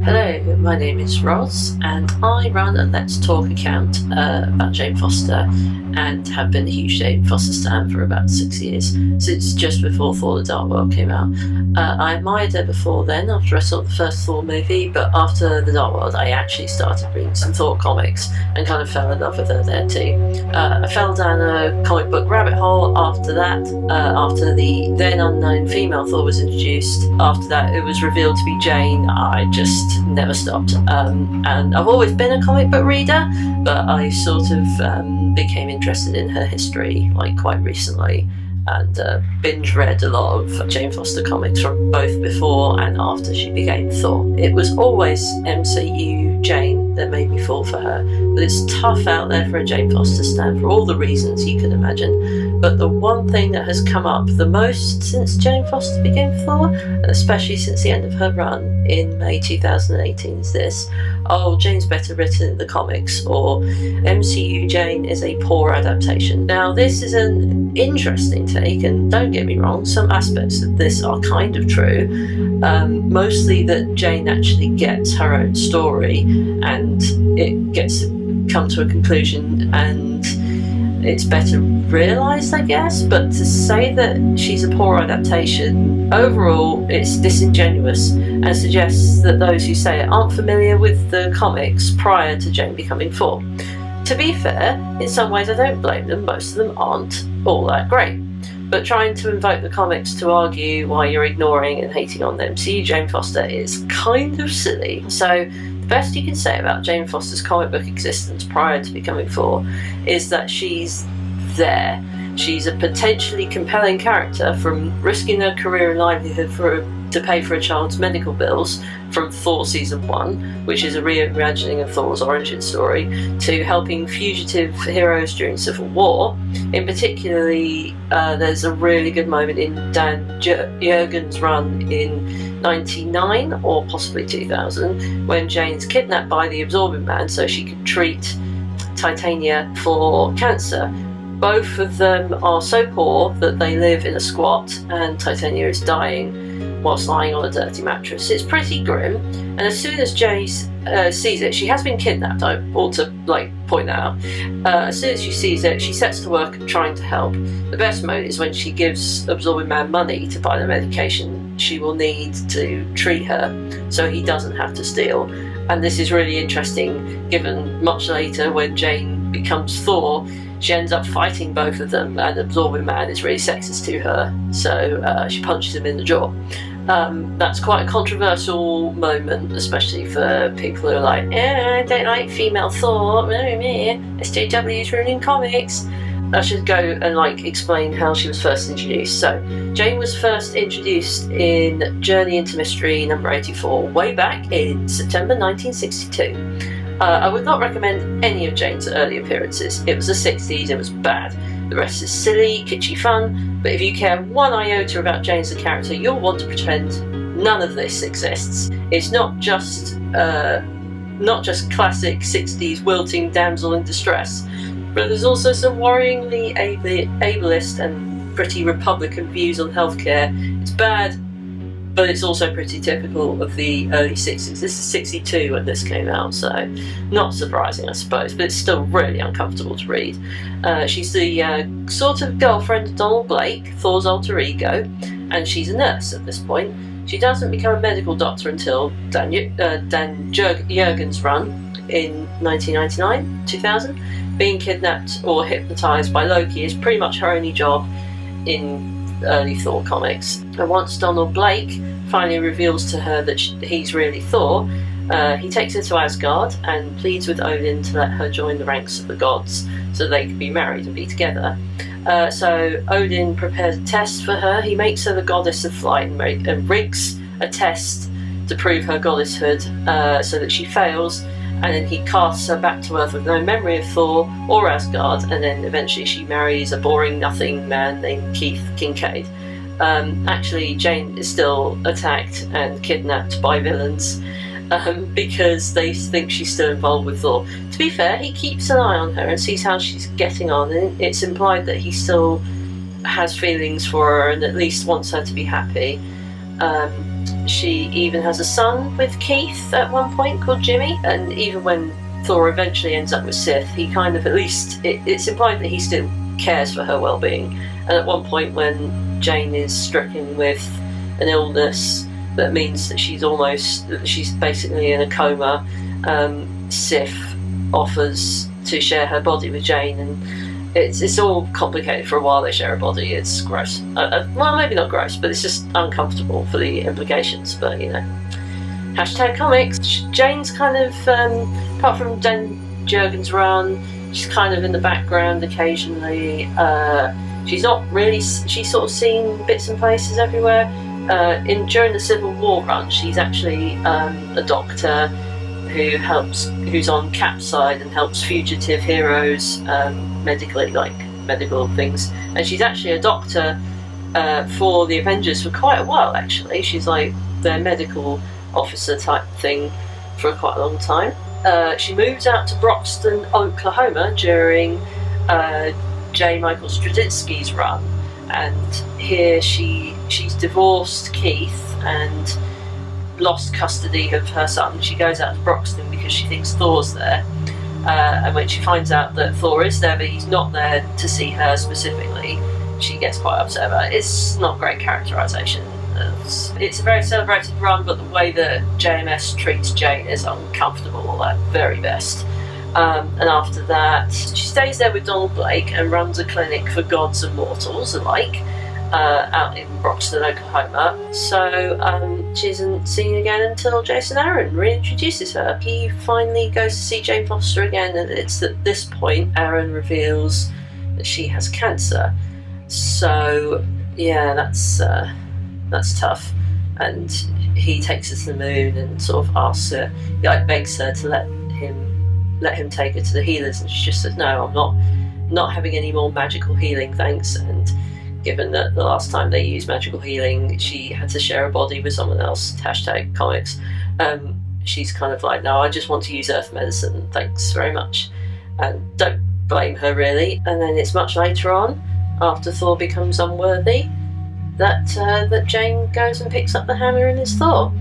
Hello, my name is Ros and I run a Let's Talk account about Jane Foster and have been a huge Jane Foster stan for about 6 years, since just before Thor: The Dark World came out. I admired her before then after I saw the first Thor movie, but after The Dark World I actually started reading some Thor comics and kind of fell in love with her there too. I fell down a comic book rabbit hole after that, after the then unknown female Thor was introduced. After that it was revealed to be Jane. I just never stopped, and I've always been a comic book reader, but I sort of became interested in her history quite recently, and binge read a lot of Jane Foster comics from both before and after she became Thor. It was always MCU Jane that made me fall for her, but it's tough out there for a Jane Foster stan for all the reasons you can imagine. But the one thing that has come up the most since Jane Foster became Thor, and especially since the end of her run in May 2018, is this: oh, Jane's better written in the comics, or MCU Jane is a poor adaptation. Now this is an interesting take, and don't get me wrong, some aspects of this are kind of true, mostly that Jane actually gets her own story and it gets to come to a conclusion and it's better realised, I guess. But to say that she's a poor adaptation, overall it's disingenuous and suggests that those who say it aren't familiar with the comics prior to Jane becoming Thor. To be fair, in some ways I don't blame them, most of them aren't all that great. But trying to invoke the comics to argue why you're ignoring and hating on them, MCU Jane Foster, is kind of silly. So the best you can say about Jane Foster's comic book existence prior to becoming Thor is that she's there. She's a potentially compelling character, from risking her career and livelihood to pay for a child's medical bills from Thor Season 1, which is a reimagining of Thor's origin story, to helping fugitive heroes during Civil War. In particularly, there's a really good moment in Dan Jurgens' run in 99 or possibly 2000 when Jane's kidnapped by the Absorbing Man so she could treat Titania for cancer. Both of them are so poor that they live in a squat, and Titania is dying whilst lying on a dirty mattress. It's pretty grim, and as soon as Jay sees it, she has been kidnapped, I ought to point that out. As soon as she sees it, she sets to work trying to help. The best moment is when she gives Absorbing Man money to buy the medication she will need to treat her, so he doesn't have to steal. And this is really interesting given much later when Jane becomes Thor, she ends up fighting both of them, and Absorbing Man is really sexist to her, so she punches him in the jaw. That's quite a controversial moment, especially for people who are like, I don't like female Thor, SJW's ruining comics. I should go and explain how she was first introduced. So Jane was first introduced in Journey into Mystery number 84, way back in September 1962. I would not recommend any of Jane's early appearances. It was the 60s, it was bad. The rest is silly, kitschy fun, but if you care one iota about Jane as a character, you'll want to pretend none of this exists. It's not just classic 60s wilting damsel in distress, but there's also some worryingly ableist and pretty Republican views on healthcare. It's bad, but it's also pretty typical of the early 60s. This is 62 when this came out, so not surprising I suppose, but it's still really uncomfortable to read. She's the sort of girlfriend of Donald Blake, Thor's alter ego, and she's a nurse at this point. She doesn't become a medical doctor until Dan Jurgens' run in 1999-2000. Being kidnapped or hypnotised by Loki is pretty much her only job in early Thor comics. And once Donald Blake finally reveals to her that he's really Thor, he takes her to Asgard and pleads with Odin to let her join the ranks of the gods so they can be married and be together. So Odin prepares a test for her. He makes her the goddess of flight and rigs a test to prove her goddesshood so that she fails, and then he casts her back to Earth with no memory of Thor or Asgard, and then eventually she marries a boring nothing man named Keith Kincaid. Actually, Jane is still attacked and kidnapped by villains because they think she's still involved with Thor. To be fair, he keeps an eye on her and sees how she's getting on, and it's implied that he still has feelings for her and at least wants her to be happy. she even has a son with Keith at one point called Jimmy, and even when Thor eventually ends up with Sif, he kind of, at least it's implied that he still cares for her well-being. And at one point when Jane is stricken with an illness that means that she's basically in a coma, Sif offers to share her body with Jane, and it's all complicated. For a while they share a body. It's gross. Well, maybe not gross, but it's just uncomfortable for the implications. But you know, #comics. Jane's kind of, apart from Dan Jurgen's run, she's kind of in the background occasionally. She's not really. She's sort of seen bits and places everywhere. During the Civil War run, she's actually a doctor who's on Cap's side and helps fugitive heroes medically, like medical things. And she's actually a doctor for the Avengers for quite a while, actually. She's like their medical officer type thing for quite a long time. She moves out to Broxton, Oklahoma during J. Michael Straczynski's run, and here she's divorced Keith and lost custody of her son. She goes out to Broxton because she thinks Thor's there, and when she finds out that Thor is there but he's not there to see her specifically, she gets quite upset about it. It's not great characterisation. It's a very celebrated run, but the way that JMS treats Jane is uncomfortable at very best. And after that, she stays there with Donald Blake and runs a clinic for gods and mortals alike out in Broxton, Oklahoma. So she isn't seen again until Jason Aaron reintroduces her. He finally goes to see Jane Foster again, and it's at this point Aaron reveals that she has cancer. So yeah, that's tough. And he takes her to the moon and sort of asks her, he like begs her to let him take her to the healers, and she just says, no, I'm not having any more magical healing, thanks. And given that the last time they used magical healing she had to share a body with someone else, #comics, she's kind of like, no, I just want to use earth medicine, thanks very much. And don't blame her really. And then it's much later on, after Thor becomes unworthy, that Jane goes and picks up the hammer and is Thor.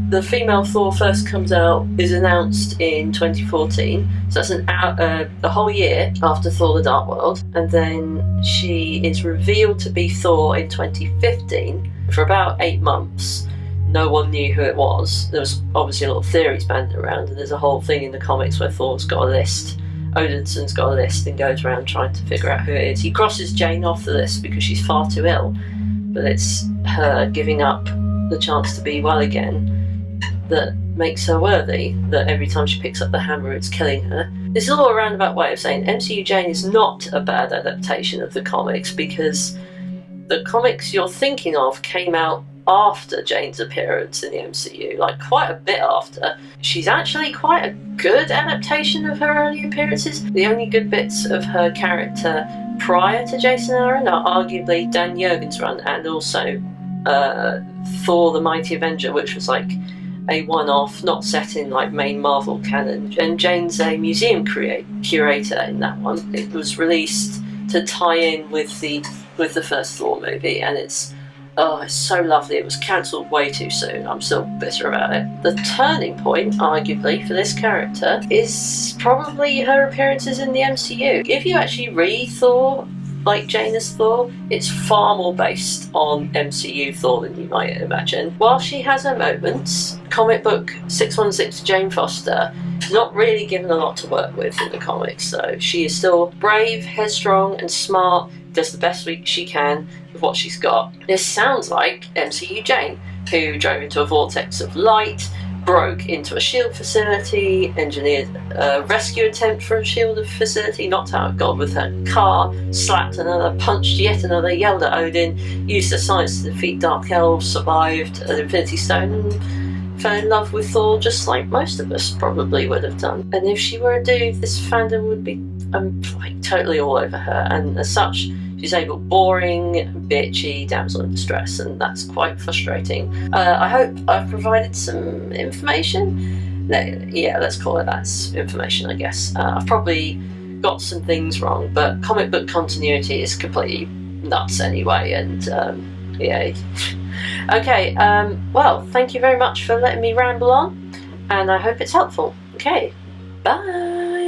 The female Thor first comes out, is announced in 2014, so that's the whole year after Thor the Dark World, and then she is revealed to be Thor in 2015. For about 8 months, no one knew who it was. There was obviously a lot of theories banded around, and there's a whole thing in the comics where Thor's got a list. Odinson's got a list and goes around trying to figure out who it is. He crosses Jane off the list because she's far too ill, but it's her giving up the chance to be well again that makes her worthy, that every time she picks up the hammer it's killing her. This is all a roundabout way of saying MCU Jane is not a bad adaptation of the comics, because the comics you're thinking of came out after Jane's appearance in the MCU, like quite a bit after. She's actually quite a good adaptation of her early appearances. The only good bits of her character prior to Jason Aaron are arguably Dan Jurgen's run, and also Thor the Mighty Avenger, which was like a one-off, not set in like main Marvel canon. And Jane's a museum curator in that one. It was released to tie in with the first Thor movie, and it's so lovely. It was cancelled way too soon. I'm still bitter about it. The turning point, arguably, for this character is probably her appearances in the MCU. If you actually read Thor like Jane as Thor, it's far more based on MCU Thor than you might imagine. While she has her moments, comic book 616 Jane Foster is not really given a lot to work with in the comics, so she is still brave, headstrong and smart, does the best she can with what she's got. This sounds like MCU Jane, who drove into a vortex of light, broke into a shield facility, engineered a rescue attempt for a shield facility, knocked out a god with her car, slapped another, punched yet another, yelled at Odin, used her science to defeat dark elves, survived an Infinity Stone, and fell in love with Thor just like most of us probably would have done. And if she were a dude, this fandom would be like totally all over her, and as such she's a boring, bitchy damsel in distress, and that's quite frustrating. I hope I've provided some information. Yeah, let's call it that's information, I guess. I've probably got some things wrong, but comic book continuity is completely nuts anyway, and yeah, Okay, well, thank you very much for letting me ramble on, and I hope it's helpful. Okay, bye.